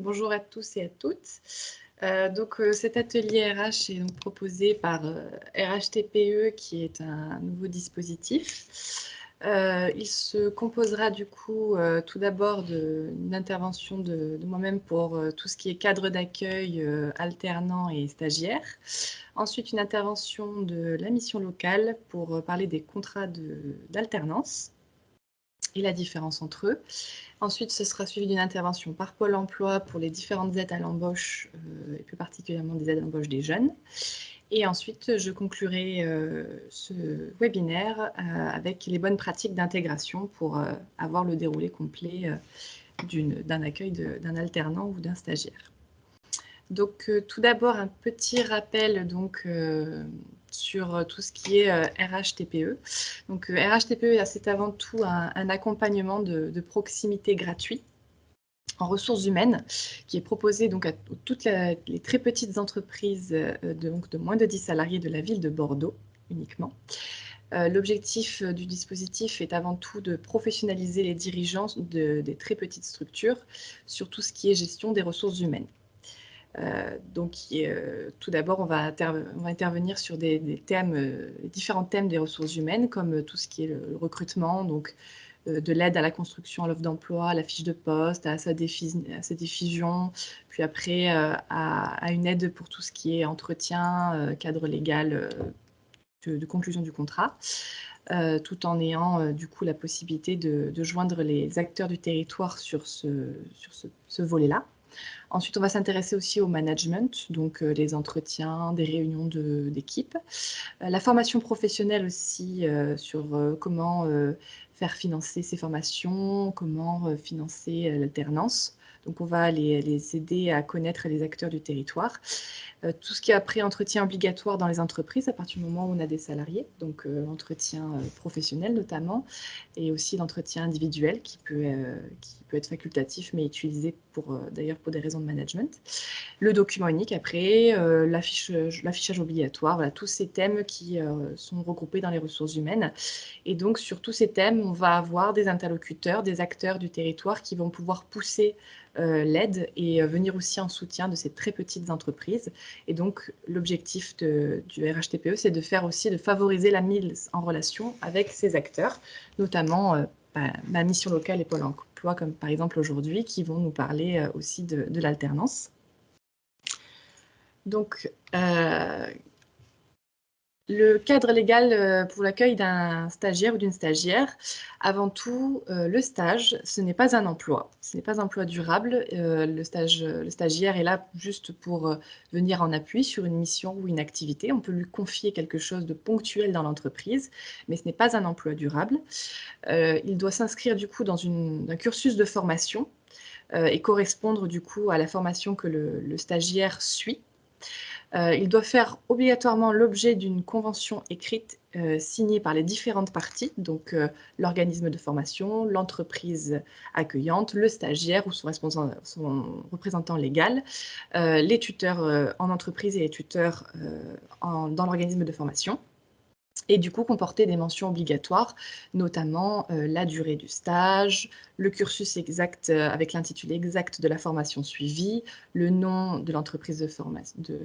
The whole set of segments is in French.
Bonjour à tous et à toutes. Cet atelier RH est donc proposé par RHTPE, qui est un nouveau dispositif. Il se composera du coup tout d'abord d'une intervention de moi-même pour tout ce qui est cadre d'accueil, alternant et stagiaire. Ensuite, une intervention de la mission locale pour parler des contrats d'alternance et la différence entre eux. Ensuite, ce sera suivi d'une intervention par Pôle emploi pour les différentes aides à l'embauche, et plus particulièrement des aides à l'embauche des jeunes. Et ensuite, je conclurai ce webinaire avec les bonnes pratiques d'intégration pour avoir le déroulé complet d'un accueil d'un alternant ou d'un stagiaire. Donc, tout d'abord, un petit rappel sur tout ce qui est RHTPE. Donc, RHTPE, c'est avant tout un accompagnement de proximité gratuit en ressources humaines, qui est proposé donc à toutes les très petites entreprises de moins de 10 salariés de la ville de Bordeaux uniquement. L'objectif du dispositif est avant tout de professionnaliser les dirigeants des très petites structures sur tout ce qui est gestion des ressources humaines. Tout d'abord, on va intervenir sur des thèmes, les différents thèmes des ressources humaines, comme tout ce qui est le recrutement, donc de l'aide à la construction, à l'offre d'emploi, à la fiche de poste, à sa diffusion, puis après à une aide pour tout ce qui est entretien, cadre légal de conclusion du contrat, tout en ayant du coup la possibilité de joindre les acteurs du territoire sur ce volet-là. Ensuite, on va s'intéresser aussi au management, donc les entretiens, des réunions d'équipe. La formation professionnelle aussi sur comment faire financer ces formations, comment financer l'alternance. Donc, on va les aider à connaître les acteurs du territoire. Tout ce qui est après entretien obligatoire dans les entreprises à partir du moment où on a des salariés, donc l'entretien professionnel notamment, et aussi l'entretien individuel qui peut être facultatif mais utilisé d'ailleurs pour des raisons de management. Le document unique après, l'affichage obligatoire, voilà, tous ces thèmes qui sont regroupés dans les ressources humaines. Et donc sur tous ces thèmes, on va avoir des interlocuteurs, des acteurs du territoire qui vont pouvoir pousser l'aide et venir aussi en soutien de ces très petites entreprises. Et donc l'objectif du RHTPE, c'est de favoriser la mise en relation avec ces acteurs, notamment ma mission locale et Pôle emploi, comme par exemple aujourd'hui, qui vont nous parler aussi de l'alternance. Donc, le cadre légal pour l'accueil d'un stagiaire ou d'une stagiaire, avant tout, le stage, ce n'est pas un emploi, ce n'est pas un emploi durable. Le stagiaire est là juste pour venir en appui sur une mission ou une activité. On peut lui confier quelque chose de ponctuel dans l'entreprise, mais ce n'est pas un emploi durable. Il doit s'inscrire du coup dans un cursus de formation et correspondre du coup à la formation que le stagiaire suit. Il doit faire obligatoirement l'objet d'une convention écrite signée par les différentes parties, donc l'organisme de formation, l'entreprise accueillante, le stagiaire ou son représentant légal, les tuteurs en entreprise et les tuteurs dans l'organisme de formation. Et du coup, comporter des mentions obligatoires, notamment la durée du stage, le cursus exact avec l'intitulé exact de la formation suivie, le nom de l'entreprise de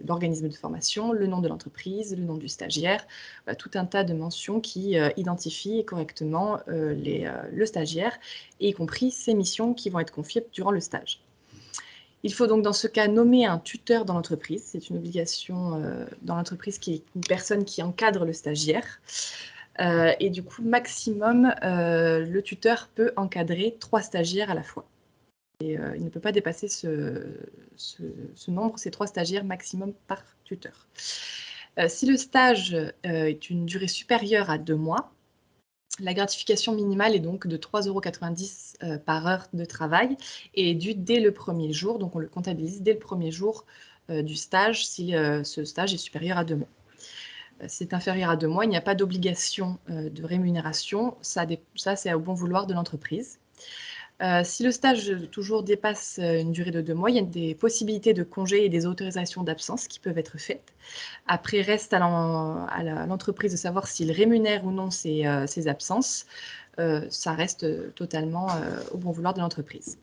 l'organisme de formation, le nom de l'entreprise, le nom du stagiaire, tout un tas de mentions qui identifient correctement le stagiaire, et y compris ses missions qui vont être confiées durant le stage. Il faut donc dans ce cas nommer un tuteur dans l'entreprise. C'est une obligation dans l'entreprise qui est une personne qui encadre le stagiaire. Et du coup, maximum, le tuteur peut encadrer 3 stagiaires à la fois. Et il ne peut pas dépasser ce nombre, ces 3 stagiaires maximum par tuteur. Si le stage est une durée supérieure à 2 mois, la gratification minimale est donc de 3,90 € par heure de travail et est due dès le premier jour. Donc on le comptabilise dès le premier jour du stage si ce stage est supérieur à 2 mois. Si c'est inférieur à 2 mois, il n'y a pas d'obligation de rémunération. Ça c'est au bon vouloir de l'entreprise. Si le stage toujours dépasse une durée de 2 mois, il y a des possibilités de congés et des autorisations d'absence qui peuvent être faites. Après, reste à l'entreprise de savoir s'il rémunère ou non ces absences. Ça reste totalement au bon vouloir de l'entreprise.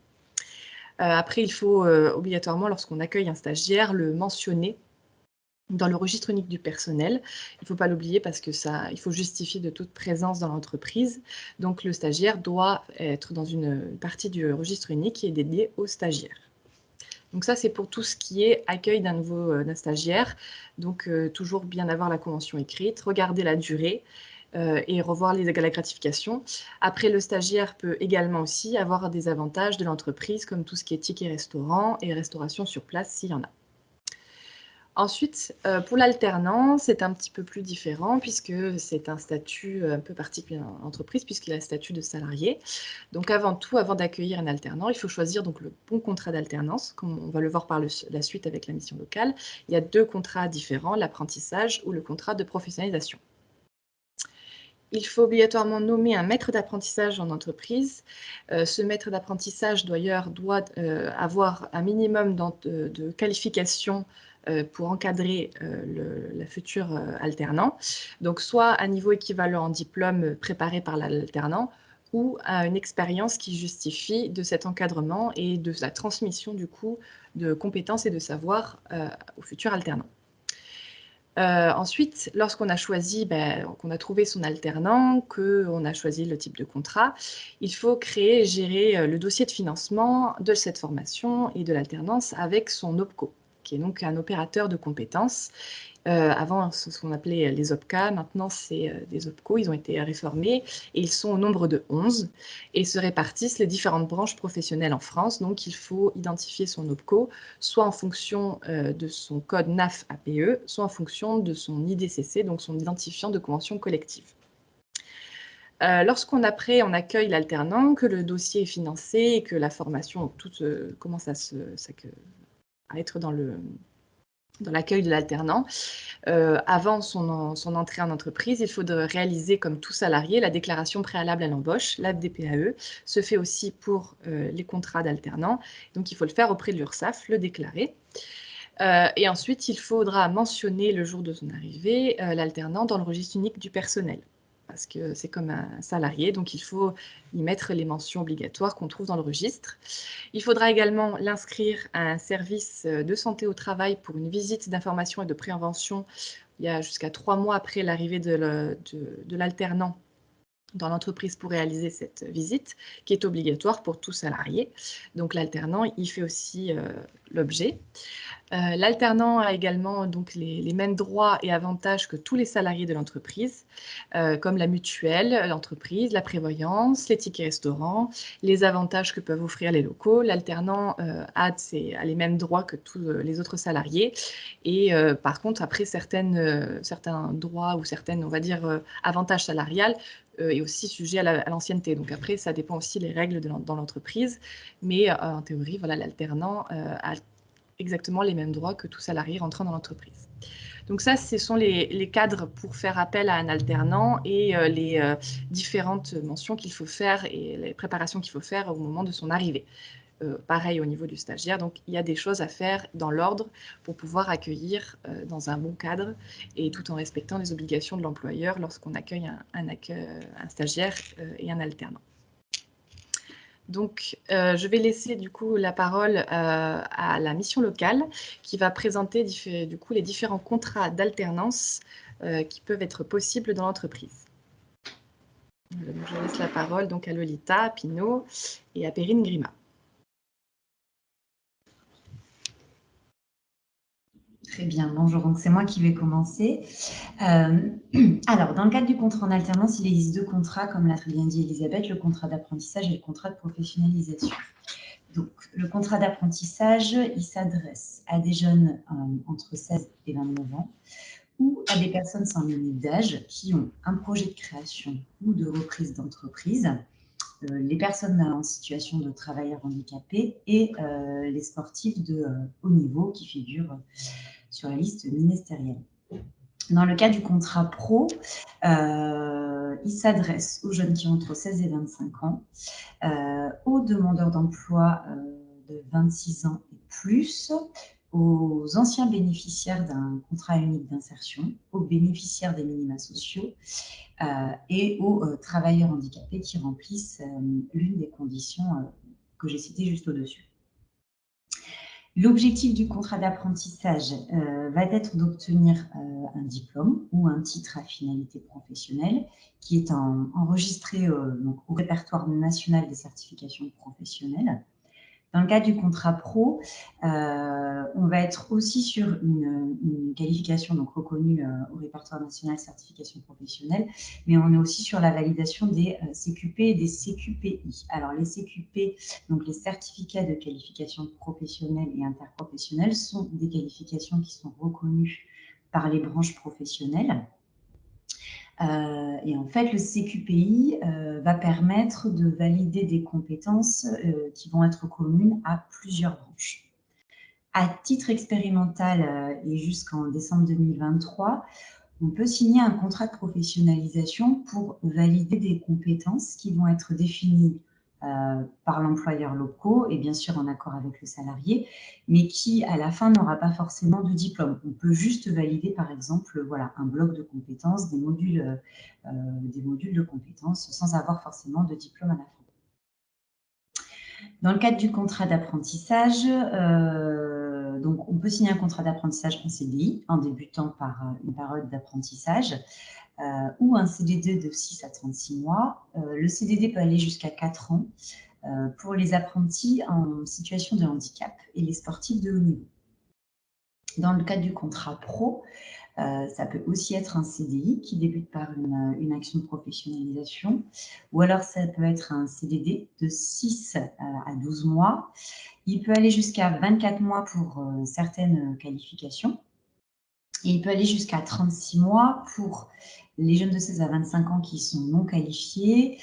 Après, il faut obligatoirement, lorsqu'on accueille un stagiaire, le mentionner dans le registre unique du personnel. Il ne faut pas l'oublier parce que il faut justifier de toute présence dans l'entreprise. Donc, le stagiaire doit être dans une partie du registre unique qui est dédiée aux stagiaires. Donc ça, c'est pour tout ce qui est accueil d'un stagiaire. Donc, toujours bien avoir la convention écrite, regarder la durée et revoir la gratification. Après, le stagiaire peut également aussi avoir des avantages de l'entreprise, comme tout ce qui est ticket restaurant et restauration sur place, s'il y en a. Ensuite, pour l'alternant, c'est un petit peu plus différent puisque c'est un statut un peu particulier en entreprise puisqu'il a le statut de salarié. Donc avant tout, avant d'accueillir un alternant, il faut choisir donc le bon contrat d'alternance, comme on va le voir par la suite avec la mission locale. Il y a 2 contrats différents, l'apprentissage ou le contrat de professionnalisation. Il faut obligatoirement nommer un maître d'apprentissage en entreprise. Ce maître d'apprentissage d'ailleurs doit avoir un minimum de qualifications pour encadrer la future alternant. Donc soit un niveau équivalent en diplôme préparé par l'alternant ou à une expérience qui justifie de cet encadrement et de la transmission du coup de compétences et de savoir au futur alternant. Ensuite, lorsqu'on a choisi, qu'on a trouvé son alternant, qu'on a choisi le type de contrat, il faut créer et gérer le dossier de financement de cette formation et de l'alternance avec son OPCO, qui est donc un opérateur de compétences. Avant, c'est ce qu'on appelait les OPCA, maintenant c'est des OPCO, ils ont été réformés et ils sont au nombre de 11 et se répartissent les différentes branches professionnelles en France. Donc il faut identifier son OPCO, soit en fonction de son code NAF-APE, soit en fonction de son IDCC, donc son identifiant de convention collective. Lorsqu'on accueille l'alternant, que le dossier est financé et que la formation commence à être dans l'accueil de l'alternant, avant son entrée en entreprise, il faut réaliser, comme tout salarié, la déclaration préalable à l'embauche, la DPAE, se fait aussi pour les contrats d'alternants. Donc, il faut le faire auprès de l'URSSAF, le déclarer. Et ensuite, il faudra mentionner le jour de son arrivée l'alternant dans le registre unique du personnel, parce que c'est comme un salarié, donc il faut y mettre les mentions obligatoires qu'on trouve dans le registre. Il faudra également l'inscrire à un service de santé au travail pour une visite d'information et de prévention. Il y a jusqu'à 3 mois après l'arrivée de l'alternant dans l'entreprise pour réaliser cette visite, qui est obligatoire pour tout salarié. Donc l'alternant, il fait aussi l'objet. L'alternant a également donc les mêmes droits et avantages que tous les salariés de l'entreprise, comme la mutuelle, l'entreprise, la prévoyance, les tickets restaurants, les avantages que peuvent offrir les locaux. L'alternant a les mêmes droits que tous les autres salariés. Et par contre, après, certains droits ou certaines, on va dire, avantages salariales est aussi sujet à l'ancienneté. Donc après, ça dépend aussi des règles dans l'entreprise. Mais en théorie, voilà, l'alternant a exactement les mêmes droits que tout salarié rentrant dans l'entreprise. Donc ça, ce sont les cadres pour faire appel à un alternant et les différentes mentions qu'il faut faire et les préparations qu'il faut faire au moment de son arrivée. Pareil au niveau du stagiaire, donc il y a des choses à faire dans l'ordre pour pouvoir accueillir dans un bon cadre et tout en respectant les obligations de l'employeur lorsqu'on accueille un stagiaire et un alternant. Donc, je vais laisser du coup la parole à la mission locale qui va présenter du coup les différents contrats d'alternance qui peuvent être possibles dans l'entreprise. Je laisse la parole donc à Lolita, à Pinault et à Perrine Grima. Très bien, bonjour, donc c'est moi qui vais commencer. Alors, dans le cadre du contrat en alternance, il existe 2 contrats, comme l'a très bien dit Elisabeth, le contrat d'apprentissage et le contrat de professionnalisation. Donc, le contrat d'apprentissage, il s'adresse à des jeunes entre 16 et 29 ans ou à des personnes sans limite d'âge qui ont un projet de création ou de reprise d'entreprise, les personnes en situation de travailleurs handicapés et les sportifs de haut niveau qui figurent sur la liste ministérielle. Dans le cas du contrat pro, il s'adresse aux jeunes qui ont entre 16 et 25 ans, aux demandeurs d'emploi de 26 ans et plus, aux anciens bénéficiaires d'un contrat unique d'insertion, aux bénéficiaires des minima sociaux et aux travailleurs handicapés qui remplissent l'une des conditions que j'ai citées juste au-dessus. L'objectif du contrat d'apprentissage va être d'obtenir un diplôme ou un titre à finalité professionnelle qui est enregistré donc, au répertoire national des certifications professionnelles. Dans le cadre du contrat pro, on va être aussi sur une qualification donc reconnue au répertoire national certification professionnelle, mais on est aussi sur la validation des CQP et des CQPI. Alors les CQP, donc les certificats de qualification professionnelle et interprofessionnelle, sont des qualifications qui sont reconnues par les branches professionnelles. Et en fait, le CQPI va permettre de valider des compétences qui vont être communes à plusieurs branches. À titre expérimental et jusqu'en décembre 2023, on peut signer un contrat de professionnalisation pour valider des compétences qui vont être définies par l'employeur local et bien sûr en accord avec le salarié, mais qui à la fin n'aura pas forcément de diplôme. On peut juste valider par exemple voilà, un bloc de compétences, des modules de compétences sans avoir forcément de diplôme à la fin. Dans le cadre du contrat d'apprentissage, donc on peut signer un contrat d'apprentissage en CDI en débutant par une période d'apprentissage ou un CDD de 6 à 36 mois. Le CDD peut aller jusqu'à 4 ans pour les apprentis en situation de handicap et les sportifs de haut niveau. Dans le cadre du contrat pro, ça peut aussi être un CDI qui débute par une action de professionnalisation, ou alors ça peut être un CDD de 6 à 12 mois. Il peut aller jusqu'à 24 mois pour certaines qualifications. Et il peut aller jusqu'à 36 mois pour les jeunes de 16 à 25 ans qui sont non qualifiés,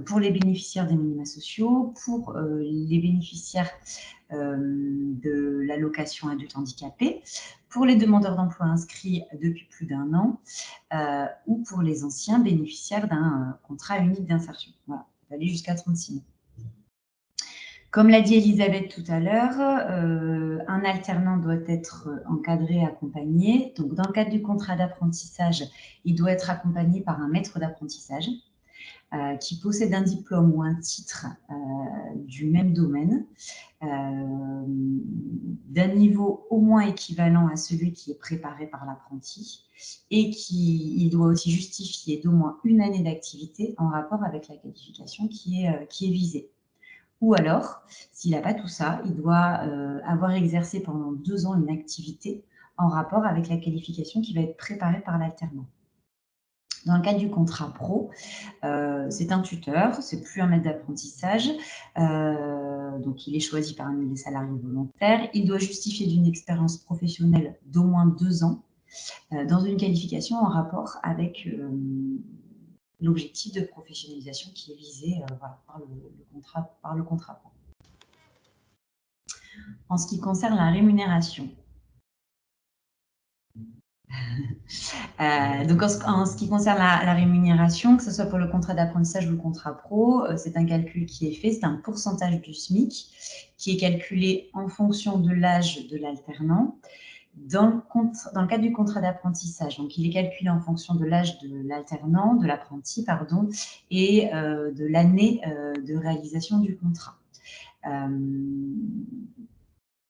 pour les bénéficiaires des minima sociaux, pour les bénéficiaires de l'allocation adulte handicapé, pour les demandeurs d'emploi inscrits depuis plus d'1 an ou pour les anciens bénéficiaires d'un contrat unique d'insertion. Voilà, ça peut aller jusqu'à 36 mois. Comme l'a dit Elisabeth tout à l'heure, un alternant doit être encadré, accompagné. Donc, dans le cadre du contrat d'apprentissage, il doit être accompagné par un maître d'apprentissage qui possède un diplôme ou un titre du même domaine, d'un niveau au moins équivalent à celui qui est préparé par l'apprenti et il doit aussi justifier d'au moins 1 année d'activité en rapport avec la qualification qui est visée. Ou alors, s'il n'a pas tout ça, il doit avoir exercé pendant 2 ans une activité en rapport avec la qualification qui va être préparée par l'alternant. Dans le cadre du contrat pro, c'est un tuteur, c'est plus un maître d'apprentissage, donc il est choisi parmi les salariés volontaires. Il doit justifier d'une expérience professionnelle d'au moins 2 ans dans une qualification en rapport avec l'objectif de professionnalisation qui est visé voilà, par le contrat. En ce qui concerne la rémunération, donc en ce qui concerne la rémunération, que ce soit pour le contrat d'apprentissage ou le contrat pro, c'est un calcul qui est fait, c'est un pourcentage du SMIC qui est calculé en fonction de l'âge de l'alternant. Dans le cadre du contrat d'apprentissage, donc il est calculé en fonction de l'âge de l'alternant, de l'apprenti, pardon, et de l'année de réalisation du contrat.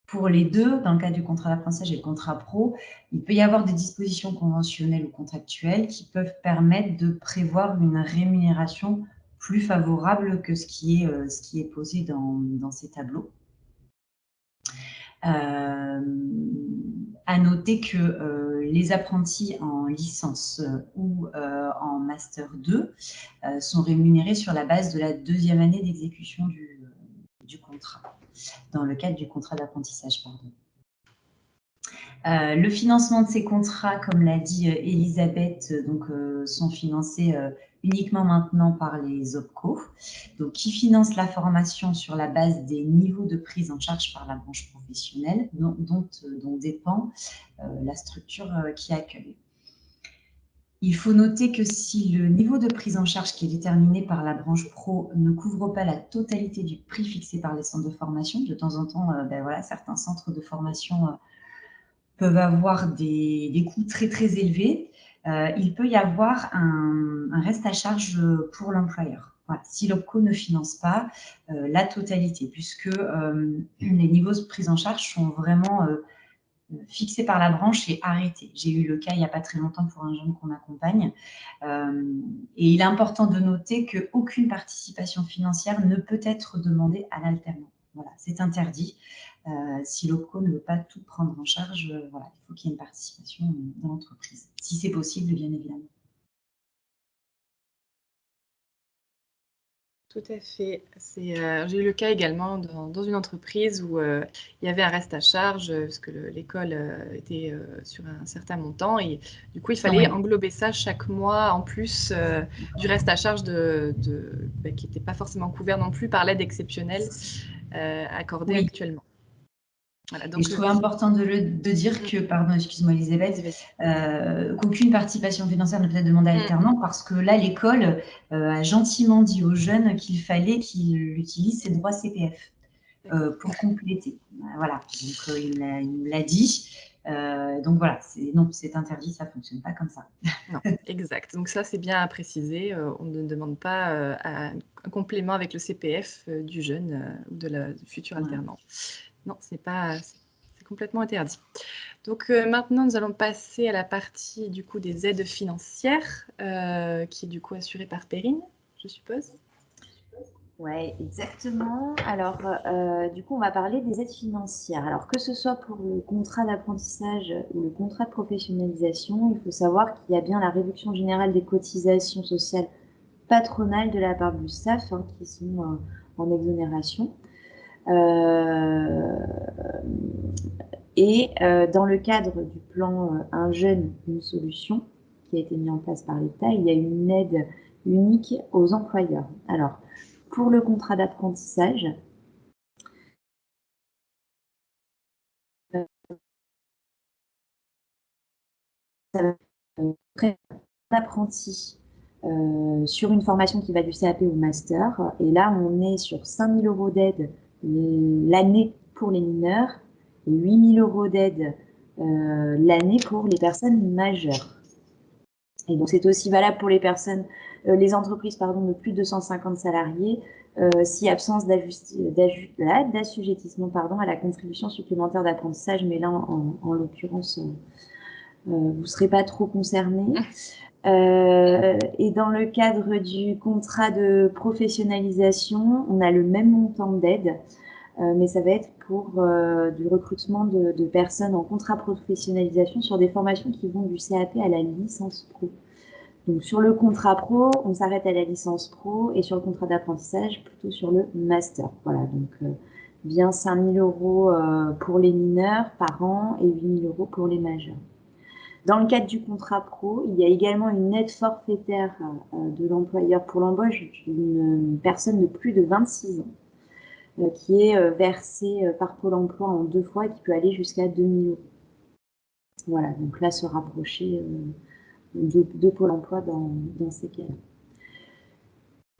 Pour les deux, dans le cadre du contrat d'apprentissage et le contrat pro, il peut y avoir des dispositions conventionnelles ou contractuelles qui peuvent permettre de prévoir une rémunération plus favorable que ce qui est posé dans ces tableaux. À noter que les apprentis en licence ou en master 2 sont rémunérés sur la base de la 2e année d'exécution du contrat, dans le cadre du contrat d'apprentissage, pardon. Le financement de ces contrats, comme l'a dit Elisabeth, sont financés uniquement maintenant par les OPCO, donc qui financent la formation sur la base des niveaux de prise en charge par la branche professionnelle, dont dépend la structure qui accueille. Il faut noter que si le niveau de prise en charge qui est déterminé par la branche pro ne couvre pas la totalité du prix fixé par les centres de formation, de temps en temps, voilà, certains centres de formation peuvent avoir des coûts très, très élevés. Il peut y avoir un reste à charge pour l'employeur. Voilà, si l'OPCO ne finance pas la totalité, puisque les niveaux de prise en charge sont vraiment fixés par la branche et arrêtés. J'ai eu le cas il n'y a pas très longtemps pour un jeune qu'on accompagne. Et il est important de noter qu'aucune participation financière ne peut être demandée à l'alternant. Voilà, c'est interdit. Si l'OPCO ne veut pas tout prendre en charge, voilà, il faut qu'il y ait une participation dans l'entreprise. Si c'est possible, bien évidemment. Tout à fait. J'ai eu le cas également dans une entreprise où il y avait un reste à charge parce que l'école était sur un certain montant et du coup, il fallait englober ça chaque mois en plus du reste à charge qui n'était pas forcément couvert non plus par l'aide exceptionnelle accordée actuellement. Voilà, donc, et je trouvais important de dire que, pardon, excuse-moi Elisabeth, qu'aucune participation financière ne peut être demandée à l'alternant parce que là, l'école a gentiment dit aux jeunes qu'il fallait qu'il utilise ses droits CPF pour compléter. Voilà, donc il me l'a dit. Donc voilà, non, c'est interdit, ça ne fonctionne pas comme ça. Non, exact. Donc ça, c'est bien à préciser. On ne demande pas un complément avec le CPF du jeune ou du futur alternant. Non, c'est complètement interdit. Donc maintenant, nous allons passer à la partie du coup des aides financières, qui est du coup assurée par Perrine, je suppose. Oui, exactement. Alors, du coup, on va parler des aides financières. Alors, que ce soit pour le contrat d'apprentissage ou le contrat de professionnalisation, il faut savoir qu'il y a bien la réduction générale des cotisations sociales patronales de la part du SAF qui sont en exonération. Et dans le cadre du plan Un jeune, une solution, qui a été mis en place par l'État, il y a une aide unique aux employeurs. Alors, pour le contrat d'apprentissage, ça va être apprenti sur une formation qui va du CAP au master. Et là, on est sur 5 000 € d'aide l'année pour les mineurs et 8 000 € d'aide l'année pour les personnes majeures. Et donc, c'est aussi valable pour les personnes, les entreprises de plus de 250 salariés, si absence d'assujettissement à la contribution supplémentaire d'apprentissage, mais là, en l'occurrence, vous ne serez pas trop concernés. Et dans le cadre du contrat de professionnalisation, on a le même montant d'aide, mais ça va être pour du recrutement de personnes en contrat professionnalisation sur des formations qui vont du CAP à la licence pro. Donc sur le contrat pro, on s'arrête à la licence pro et sur le contrat d'apprentissage, plutôt sur le master. Voilà, donc bien 5 000 € pour les mineurs par an et 8 000 € pour les majeurs. Dans le cadre du contrat pro, il y a également une aide forfaitaire de l'employeur pour l'embauche d'une personne de plus de 26 ans qui est versée par Pôle emploi en 2 fois et qui peut aller jusqu'à 2 000 €. Voilà, donc là, se rapprocher de Pôle emploi dans ces cas-là.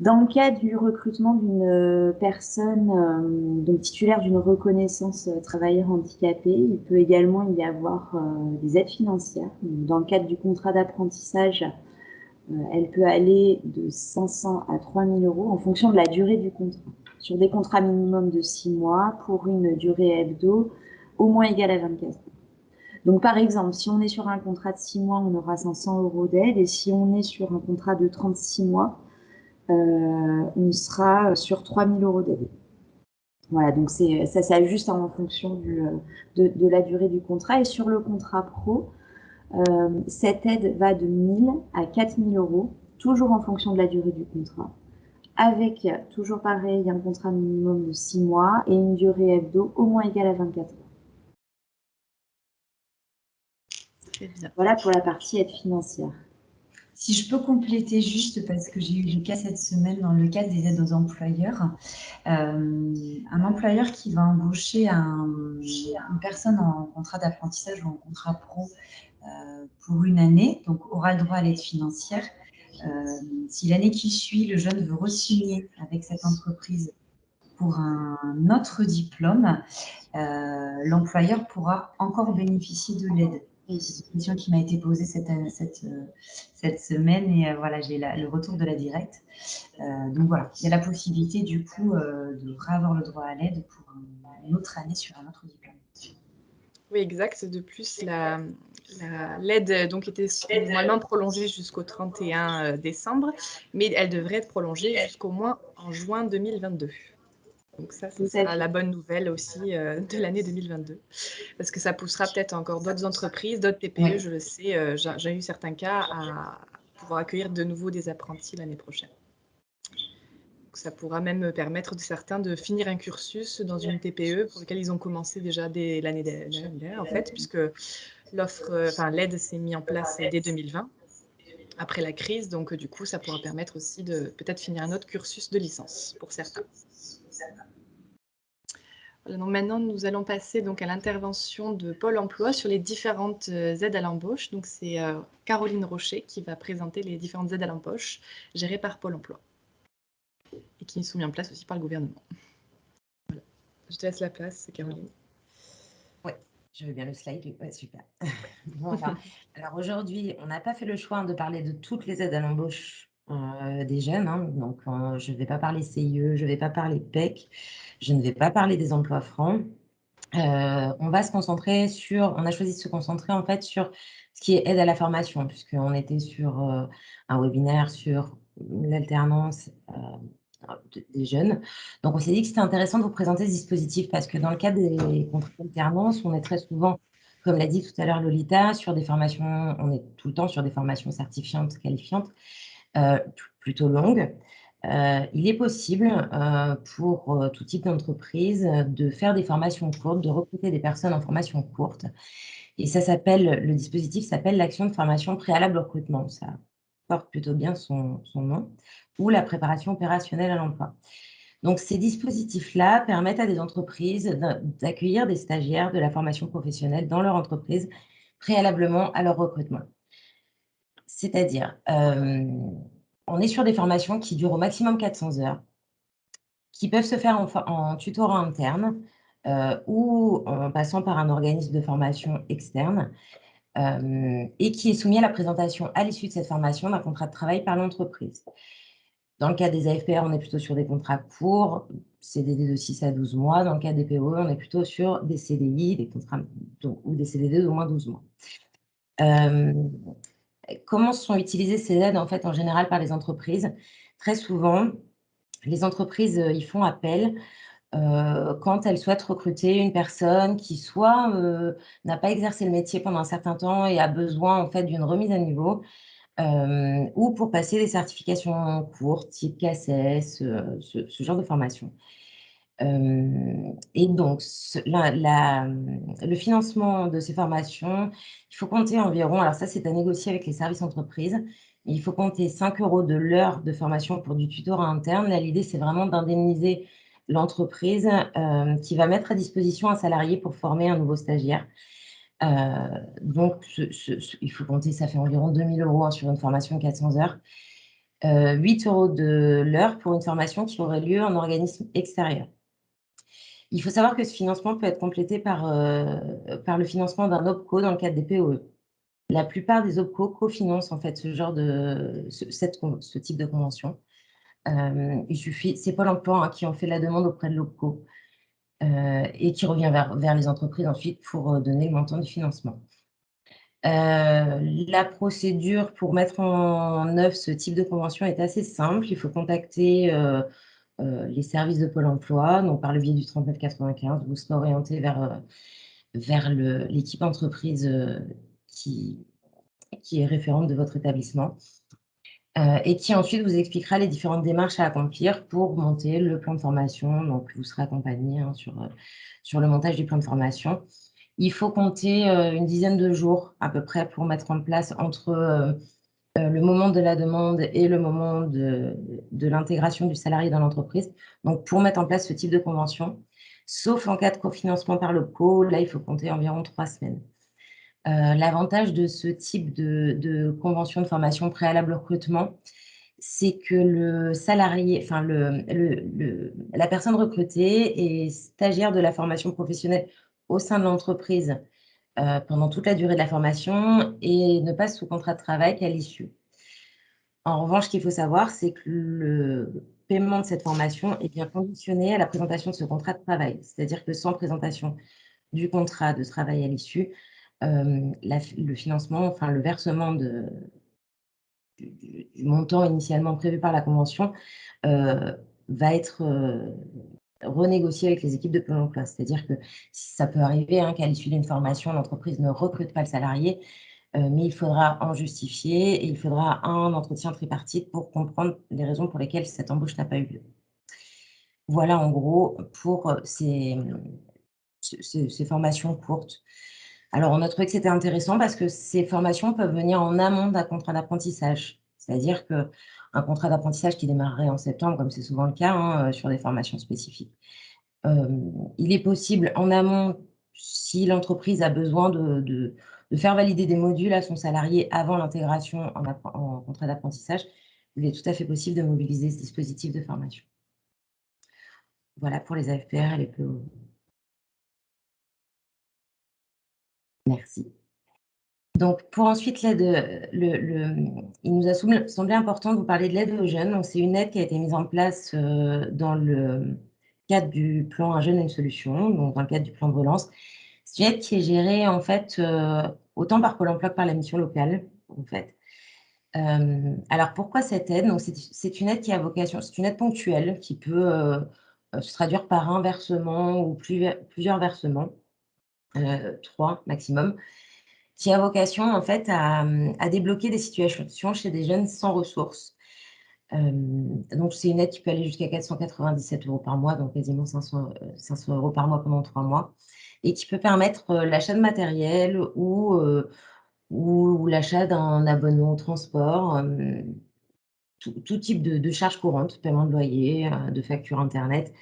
Dans le cas du recrutement d'une personne donc titulaire d'une reconnaissance travailleur handicapé, il peut également y avoir des aides financières. Dans le cadre du contrat d'apprentissage, elle peut aller de 500 à 3 000 € en fonction de la durée du contrat. Sur des contrats minimum de 6 mois pour une durée hebdo au moins égale à 24 heures. Donc, par exemple, si on est sur un contrat de 6 mois, on aura 500 € d'aide. Et si on est sur un contrat de 36 mois, on sera sur 3 000 € d'aide. Voilà, donc ça s'ajuste en fonction de la durée du contrat. Et sur le contrat pro, cette aide va de 1 000 à 4 000 €, toujours en fonction de la durée du contrat, avec, toujours pareil, un contrat minimum de 6 mois et une durée hebdo au moins égale à 24 heures. Voilà pour la partie aide financière. Si je peux compléter juste, parce que j'ai eu le cas cette semaine dans le cadre des aides aux employeurs, un employeur qui va embaucher une personne en contrat d'apprentissage ou en contrat pro pour une année, donc aura le droit à l'aide financière. Si l'année qui suit, le jeune veut re-signer avec cette entreprise pour un autre diplôme, l'employeur pourra encore bénéficier de l'aide. Oui, c'est une question qui m'a été posée cette semaine et voilà, j'ai le retour de la directe. Donc voilà, il y a la possibilité du coup de réavoir le droit à l'aide pour une autre année sur un autre diplôme. Oui, exact. De plus, l'aide donc était normalement prolongée jusqu'au 31 décembre, mais elle devrait être prolongée jusqu'au moins en juin 2022. Donc ça, ce Tout à sera fait. la bonne nouvelle aussi de l'année 2022. Parce que ça poussera peut-être encore d'autres entreprises, d'autres TPE, Oui. je le sais, j'ai eu certains cas à pouvoir accueillir de nouveau des apprentis l'année prochaine. Donc ça pourra même permettre de certains de finir un cursus dans une TPE pour lequel ils ont commencé déjà dès l'année dernière, en fait, puisque l'aide s'est mise en place dès 2020, après la crise. Donc du coup, ça pourra permettre aussi de peut-être finir un autre cursus de licence pour certains. Voilà, donc maintenant, nous allons passer donc à l'intervention de Pôle emploi sur les différentes aides à l'embauche. Donc c'est Caroline Rocher qui va présenter les différentes aides à l'embauche gérées par Pôle emploi et qui sont mises en place aussi par le gouvernement. Voilà. Je te laisse la place, Caroline. Oui, je veux bien le slide. Ouais, super. Voilà. Alors aujourd'hui, on n'a pas fait le choix de parler de toutes les aides à l'embauche des jeunes. Hein. Donc, je ne vais pas parler CIE, je ne vais pas parler PEC, je ne vais pas parler des emplois francs. On va se concentrer on a choisi de se concentrer en fait sur ce qui est aide à la formation, puisqu'on était sur un webinaire sur l'alternance des jeunes. Donc, on s'est dit que c'était intéressant de vous présenter ce dispositif parce que dans le cadre des contrats d'alternance, on est très souvent, comme l'a dit tout à l'heure Lolita, sur des formations, on est tout le temps sur des formations certifiantes, qualifiantes, plutôt longues. Il est possible pour tout type d'entreprise de faire des formations courtes, de recruter des personnes en formation courte. Et le dispositif s'appelle l'action de formation préalable au recrutement. Ça porte plutôt bien son nom, ou la préparation opérationnelle à l'emploi. Donc, ces dispositifs-là permettent à des entreprises d'accueillir des stagiaires de la formation professionnelle dans leur entreprise préalablement à leur recrutement. C'est-à-dire, on est sur des formations qui durent au maximum 400 heures, qui peuvent se faire en tutorat interne ou en passant par un organisme de formation externe et qui est soumis à la présentation à l'issue de cette formation d'un contrat de travail par l'entreprise. Dans le cas des AFPR, on est plutôt sur des contrats courts, CDD de 6 à 12 mois. Dans le cas des POE, on est plutôt sur des CDI, des contrats ou des CDD d'au moins 12 mois. Comment sont utilisées ces aides en fait en général par les entreprises? Très souvent, les entreprises y font appel quand elles souhaitent recruter une personne qui soit n'a pas exercé le métier pendant un certain temps et a besoin en fait d'une remise à niveau, ou pour passer des certifications courtes, type CACES, ce genre de formation. Et donc, le financement de ces formations, il faut compter environ, alors ça c'est à négocier avec les services entreprises, mais il faut compter 5 € de l'heure de formation pour du tutorat interne. Là, l'idée c'est vraiment d'indemniser l'entreprise qui va mettre à disposition un salarié pour former un nouveau stagiaire. Donc, il faut compter, ça fait environ 2 000 € sur une formation de 400 heures. 8 € de l'heure pour une formation qui aurait lieu en organisme extérieur. Il faut savoir que ce financement peut être complété par le financement d'un OPCO dans le cadre des POE. La plupart des OPCO cofinancent en fait ce type de convention. C'est Pôle emploi qui en fait la demande auprès de l'OPCO et qui revient vers les entreprises ensuite pour donner le montant du financement. La procédure pour mettre en œuvre ce type de convention est assez simple. Il faut contacter les services de Pôle emploi, donc par le biais du 3995, vous serez orienté vers l'équipe entreprise qui est référente de votre établissement et qui ensuite vous expliquera les différentes démarches à accomplir pour monter le plan de formation. Donc, vous serez accompagné sur le montage du plan de formation. Il faut compter une dizaine de jours à peu près pour mettre en place entre le moment de la demande et le moment de l'intégration du salarié dans l'entreprise. Donc, pour mettre en place ce type de convention, sauf en cas de cofinancement par l'OPCO, là, il faut compter environ 3 semaines. L'avantage de ce type de convention de formation préalable au recrutement, c'est que le salarié, enfin la personne recrutée est stagiaire de la formation professionnelle au sein de l'entreprise pendant toute la durée de la formation et ne passe sous contrat de travail qu'à l'issue. En revanche, ce qu'il faut savoir, c'est que le paiement de cette formation est bien conditionné à la présentation de ce contrat de travail. C'est-à-dire que sans présentation du contrat de travail à l'issue, le financement, enfin le versement du montant initialement prévu par la convention va être renégocié avec les équipes de Pôle emploi. C'est-à-dire que ça peut arriver qu'à l'issue d'une formation, l'entreprise ne recrute pas le salarié, mais il faudra en justifier et il faudra un entretien tripartite pour comprendre les raisons pour lesquelles cette embauche n'a pas eu lieu. Voilà en gros pour ces formations courtes. Alors, on a trouvé que c'était intéressant parce que ces formations peuvent venir en amont d'un contrat d'apprentissage. C'est-à-dire qu'un contrat d'apprentissage qui démarrerait en septembre, comme c'est souvent le cas sur des formations spécifiques, il est possible en amont, si l'entreprise a besoin de faire valider des modules à son salarié avant l'intégration en contrat d'apprentissage, il est tout à fait possible de mobiliser ce dispositif de formation. Voilà pour les AFPR et les PO. Merci. Donc, pour ensuite l'aide, il nous a semblé important de vous parler de l'aide aux jeunes. Donc, c'est une aide qui a été mise en place dans le cadre du plan Un jeune, une solution, donc dans le cadre du plan de relance. C'est une aide qui est gérée en fait autant par Pôle emploi que par la mission locale, en fait. Alors, pourquoi cette aide? Donc, c'est une aide qui a vocation, c'est une aide ponctuelle qui peut se traduire par un versement ou plusieurs versements, 3 maximum, qui a vocation en fait à débloquer des situations chez des jeunes sans ressources. Donc c'est une aide qui peut aller jusqu'à 497 € par mois, donc quasiment 500 € par mois pendant 3 mois, et qui peut permettre l'achat de matériel ou l'achat d'un abonnement au transport, tout type de charges courantes, paiement de loyer, de facture internet.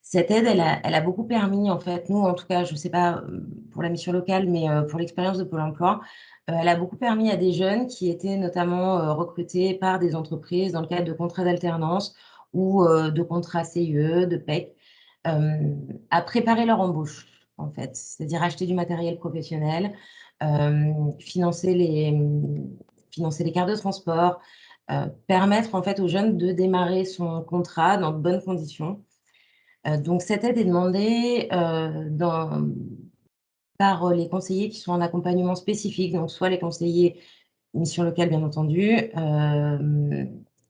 Cette aide, elle a beaucoup permis, en fait, nous, en tout cas, je ne sais pas pour la mission locale, mais pour l'expérience de Pôle emploi, elle a beaucoup permis à des jeunes qui étaient notamment recrutés par des entreprises dans le cadre de contrats d'alternance ou de contrats CIE, de PEC, à préparer leur embauche, en fait. C'est-à-dire acheter du matériel professionnel, financer les cartes de transport, permettre, en fait, aux jeunes de démarrer son contrat dans de bonnes conditions. Donc cette aide est demandée par les conseillers qui sont en accompagnement spécifique, donc soit les conseillers mission locale bien entendu,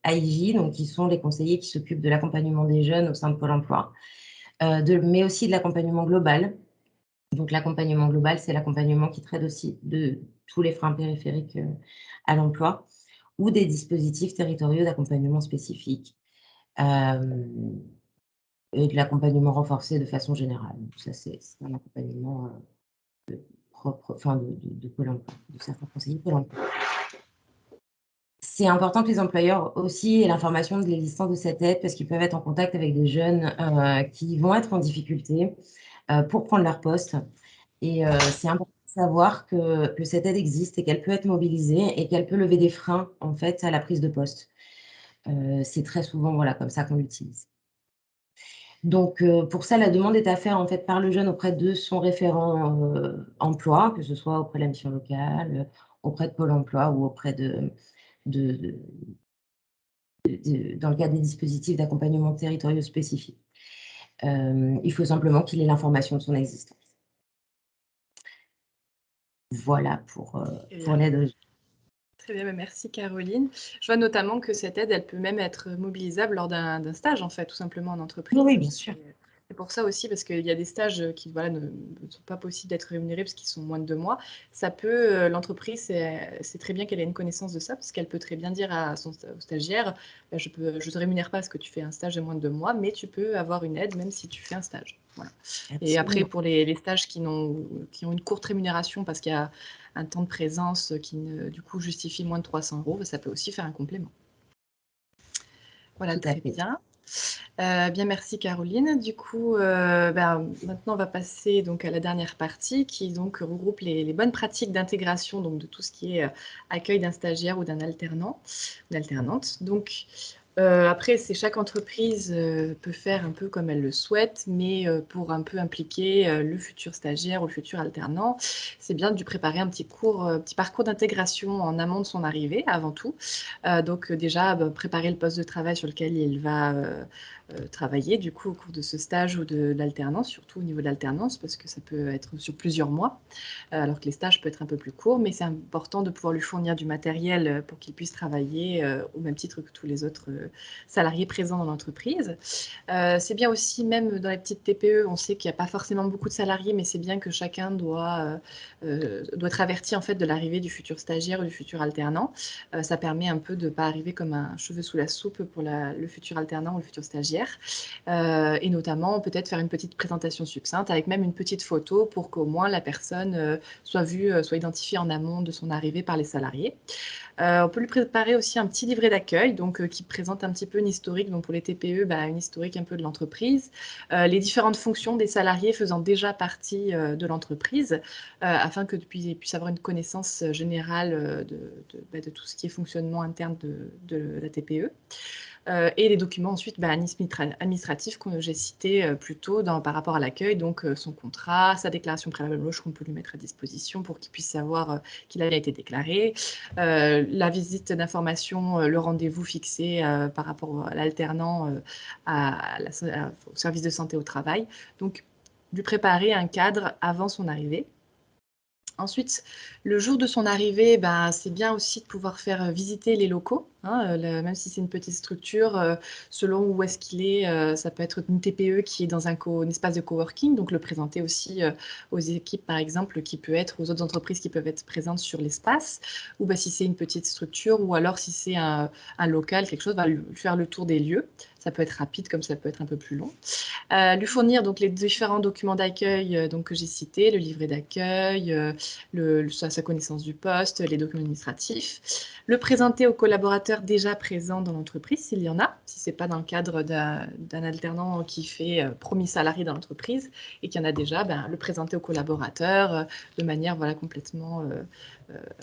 AIJ, donc qui sont les conseillers qui s'occupent de l'accompagnement des jeunes au sein de Pôle emploi, mais aussi de l'accompagnement global. Donc l'accompagnement global, c'est l'accompagnement qui traite aussi de tous les freins périphériques à l'emploi ou des dispositifs territoriaux d'accompagnement spécifiques. Et de l'accompagnement renforcé de façon générale. Ça, c'est un accompagnement propre, enfin de Pôle emploi, de certains conseillers Pôle emploi. C'est important que les employeurs aussi aient l'information de l'existence de cette aide parce qu'ils peuvent être en contact avec des jeunes qui vont être en difficulté pour prendre leur poste. Et c'est important de savoir que cette aide existe et qu'elle peut être mobilisée et qu'elle peut lever des freins en fait à la prise de poste. C'est très souvent comme ça qu'on l'utilise. Donc, pour ça, la demande est à faire en fait par le jeune auprès de son référent emploi, que ce soit auprès de la mission locale, auprès de Pôle emploi ou auprès dans le cadre des dispositifs d'accompagnement territoriaux spécifiques. Il faut simplement qu'il ait l'information de son existence. Voilà pour l'aide aux jeunes. Très bien, merci Caroline. Je vois notamment que cette aide, elle peut même être mobilisable lors d'un stage, en fait, tout simplement en entreprise. Oui, bien sûr. C'est pour ça aussi, parce qu'il y a des stages qui ne sont pas possibles d'être rémunérés parce qu'ils sont moins de 2 mois. Ça peut, l'entreprise, c'est très bien qu'elle ait une connaissance de ça, parce qu'elle peut très bien dire au stagiaire, je ne te rémunère pas parce que tu fais un stage de moins de 2 mois, mais tu peux avoir une aide même si tu fais un stage. Voilà. Et après, pour les stages qui ont une courte rémunération parce qu'il y a un temps de présence qui, du coup, justifie moins de 300 €, ça peut aussi faire un complément. Voilà, très bien. Bien, merci Caroline. Du coup, maintenant, on va passer donc à la dernière partie qui donc regroupe les bonnes pratiques d'intégration, donc de tout ce qui est accueil d'un stagiaire ou d'un alternant, d'une alternante. Donc, Après, c'est chaque entreprise peut faire un peu comme elle le souhaite, mais pour un peu impliquer le futur stagiaire ou le futur alternant, c'est bien de lui préparer un petit parcours d'intégration en amont de son arrivée, avant tout. Donc déjà, préparer le poste de travail sur lequel il va travailler, du coup, au cours de ce stage ou de l'alternance, surtout au niveau de l'alternance, parce que ça peut être sur plusieurs mois, alors que les stages peuvent être un peu plus courts, mais c'est important de pouvoir lui fournir du matériel pour qu'il puisse travailler au même titre que tous les autres salariés présents dans l'entreprise. C'est bien aussi, même dans les petites TPE, on sait qu'il n'y a pas forcément beaucoup de salariés, mais c'est bien que chacun doit être averti en fait de l'arrivée du futur stagiaire ou du futur alternant. Ça permet un peu de ne pas arriver comme un cheveu sous la soupe pour le futur alternant ou le futur stagiaire. Et notamment, peut-être faire une petite présentation succincte avec même une petite photo pour qu'au moins la personne soit vue, soit identifiée en amont de son arrivée par les salariés. On peut lui préparer aussi un petit livret d'accueil, donc qui présente un petit peu une historique, donc pour les TPE, une historique un peu de l'entreprise, les différentes fonctions des salariés faisant déjà partie de l'entreprise, afin que puisse avoir une connaissance générale de tout ce qui est fonctionnement interne de la TPE. Et les documents ensuite administratifs que j'ai cités plus tôt par rapport à l'accueil, donc son contrat, sa déclaration préalable embauche qu'on peut lui mettre à disposition pour qu'il puisse savoir qu'il a bien été déclaré, la visite d'information, le rendez-vous fixé par rapport à l'alternant au service de santé au travail. Donc, lui préparer un cadre avant son arrivée. Ensuite, le jour de son arrivée, c'est bien aussi de pouvoir faire visiter les locaux, hein, même si c'est une petite structure, selon où est-ce qu'il est, ça peut être une TPE qui est dans un espace de coworking, donc le présenter aussi aux équipes, par exemple, qui peut être aux autres entreprises qui peuvent être présentes sur l'espace, ou si c'est une petite structure, ou alors si c'est un local, quelque chose, lui faire le tour des lieux. Ça peut être rapide comme ça peut être un peu plus long. Lui fournir donc les différents documents d'accueil que j'ai cités, le livret d'accueil, sa connaissance du poste, les documents administratifs, le présenter aux collaborateurs déjà présents dans l'entreprise, s'il y en a, si ce n'est pas dans le cadre d'un alternant qui fait premier salarié dans l'entreprise et qu'il y en a déjà, le présenter aux collaborateurs de manière complètement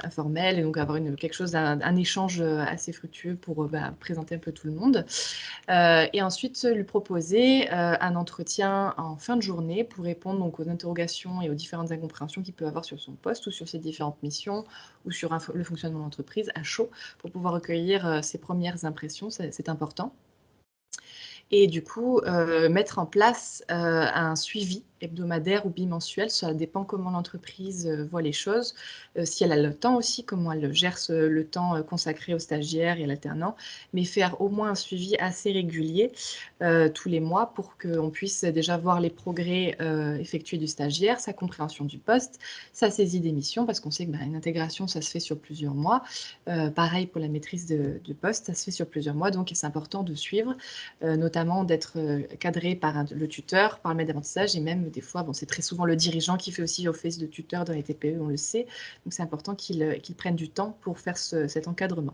informelle, et donc avoir quelque chose, un échange assez fructueux pour présenter un peu tout le monde. Et ensuite, lui proposer un entretien en fin de journée pour répondre donc aux interrogations et aux différentes incompréhensions qu'il peut avoir sur son poste ou sur ses différentes missions ou sur le fonctionnement de l'entreprise à chaud pour pouvoir recueillir ses premières impressions, c'est important. Et du coup, mettre en place un suivi hebdomadaire ou bimensuel, ça dépend comment l'entreprise voit les choses, si elle a le temps aussi, comment elle gère le temps consacré aux stagiaires et à l'alternant, mais faire au moins un suivi assez régulier tous les mois pour qu'on puisse déjà voir les progrès effectués du stagiaire, sa compréhension du poste, sa saisie des missions, parce qu'on sait qu'une intégration, ça se fait sur plusieurs mois. Pareil pour la maîtrise de poste, ça se fait sur plusieurs mois, donc c'est important de suivre, notamment d'être cadré par le tuteur, par le maître d'apprentissage, et même des fois, c'est très souvent le dirigeant qui fait aussi office de tuteur dans les TPE, on le sait, donc c'est important qu'il prenne du temps pour faire cet encadrement.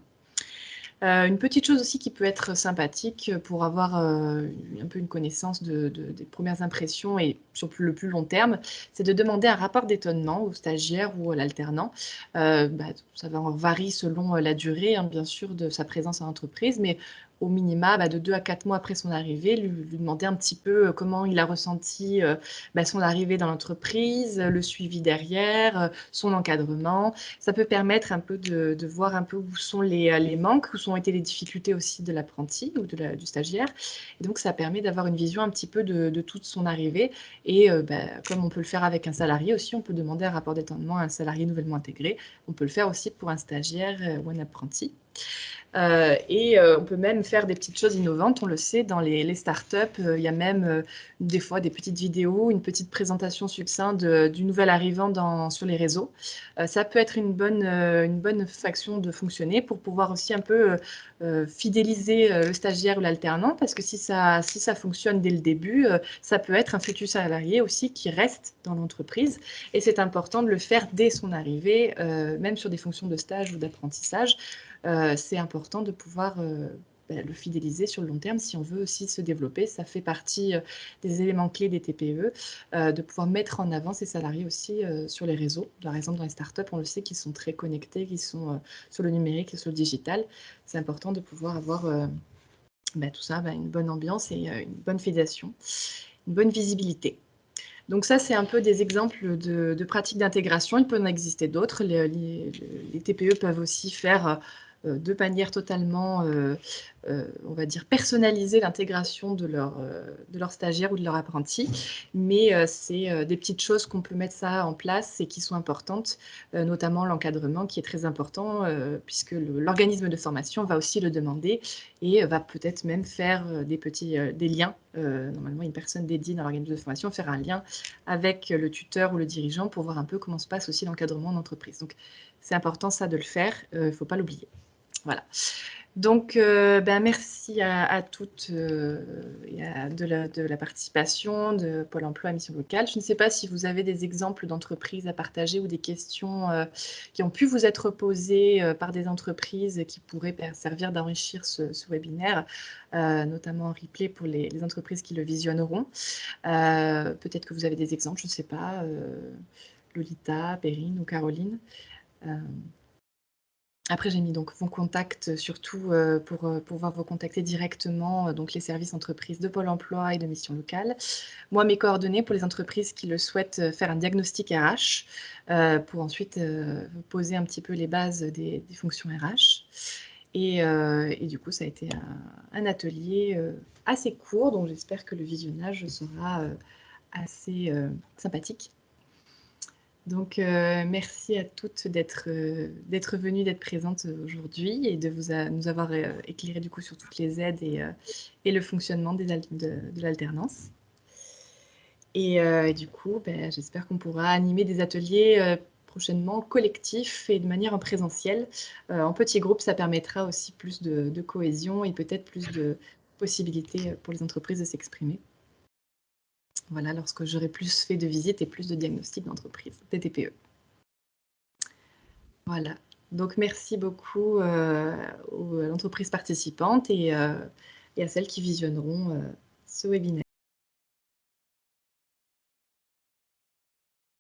Une petite chose aussi qui peut être sympathique pour avoir un peu une connaissance des premières impressions et sur le plus long terme, c'est de demander un rapport d'étonnement au stagiaire ou à l'alternant. Ça varie selon la durée, hein, bien sûr, de sa présence en entreprise, mais au minima, de 2 à 4 mois après son arrivée, lui demander un petit peu comment il a ressenti son arrivée dans l'entreprise, le suivi derrière, son encadrement. Ça peut permettre un peu de voir un peu où sont les manques, où ont été les difficultés aussi de l'apprenti ou du stagiaire. Et donc, ça permet d'avoir une vision un petit peu de toute son arrivée. Et comme on peut le faire avec un salarié aussi, on peut demander un rapport d'étonnement à un salarié nouvellement intégré. On peut le faire aussi pour un stagiaire ou un apprenti. On peut même faire des petites choses innovantes, on le sait, dans les startups, il y a même des fois des petites vidéos, une petite présentation succincte du nouvel arrivant sur les réseaux. Ça peut être une bonne façon de fonctionner pour pouvoir aussi un peu fidéliser le stagiaire ou l'alternant, parce que si ça fonctionne dès le début, ça peut être un futur salarié aussi qui reste dans l'entreprise, et c'est important de le faire dès son arrivée, même sur des fonctions de stage ou d'apprentissage. C'est important de pouvoir le fidéliser sur le long terme si on veut aussi se développer. Ça fait partie des éléments clés des TPE, de pouvoir mettre en avant ces salariés aussi sur les réseaux. Par exemple, dans les startups, on le sait qu'ils sont très connectés, qu'ils sont sur le numérique et sur le digital. C'est important de pouvoir avoir tout ça, une bonne ambiance et une bonne fidélisation, une bonne visibilité. Donc ça, c'est un peu des exemples de pratiques d'intégration. Il peut en exister d'autres. Les TPE peuvent aussi faire de manière totalement, on va dire, personnaliser l'intégration de leurs stagiaires ou de leurs apprentis. Mais c'est des petites choses qu'on peut mettre ça en place et qui sont importantes, notamment l'encadrement qui est très important puisque l'organisme de formation va aussi le demander et va peut-être même faire des liens. Normalement, une personne dédiée dans l'organisme de formation faire un lien avec le tuteur ou le dirigeant pour voir un peu comment se passe aussi l'encadrement en entreprise. Donc, c'est important ça de le faire, il ne faut pas l'oublier. Voilà. Donc, merci à toutes de la participation de Pôle emploi à Mission Locale. Je ne sais pas si vous avez des exemples d'entreprises à partager ou des questions qui ont pu vous être posées par des entreprises qui pourraient servir d'enrichir ce webinaire, notamment en replay pour les entreprises qui le visionneront. Peut-être que vous avez des exemples, je ne sais pas, Lolita, Perrine ou Caroline. Après, j'ai mis donc vos contacts, surtout pour pouvoir vous contacter directement, donc les services entreprises de Pôle emploi et de Mission Locale. Moi, mes coordonnées pour les entreprises qui le souhaitent faire un diagnostic RH, pour ensuite vous poser un petit peu les bases des fonctions RH. Et du coup, ça a été un atelier assez court, donc j'espère que le visionnage sera assez sympathique. Donc, merci à toutes d'être venues, d'être présentes aujourd'hui et de nous avoir éclairé du coup sur toutes les aides et le fonctionnement de l'alternance. Et du coup, j'espère qu'on pourra animer des ateliers prochainement collectifs et de manière en présentiel. En petits groupes, ça permettra aussi plus de cohésion et peut-être plus de possibilités pour les entreprises de s'exprimer. Voilà, lorsque j'aurai plus fait de visites et plus de diagnostics d'entreprise, des TPE. Voilà, donc merci beaucoup aux entreprises participantes et à celles qui visionneront ce webinaire.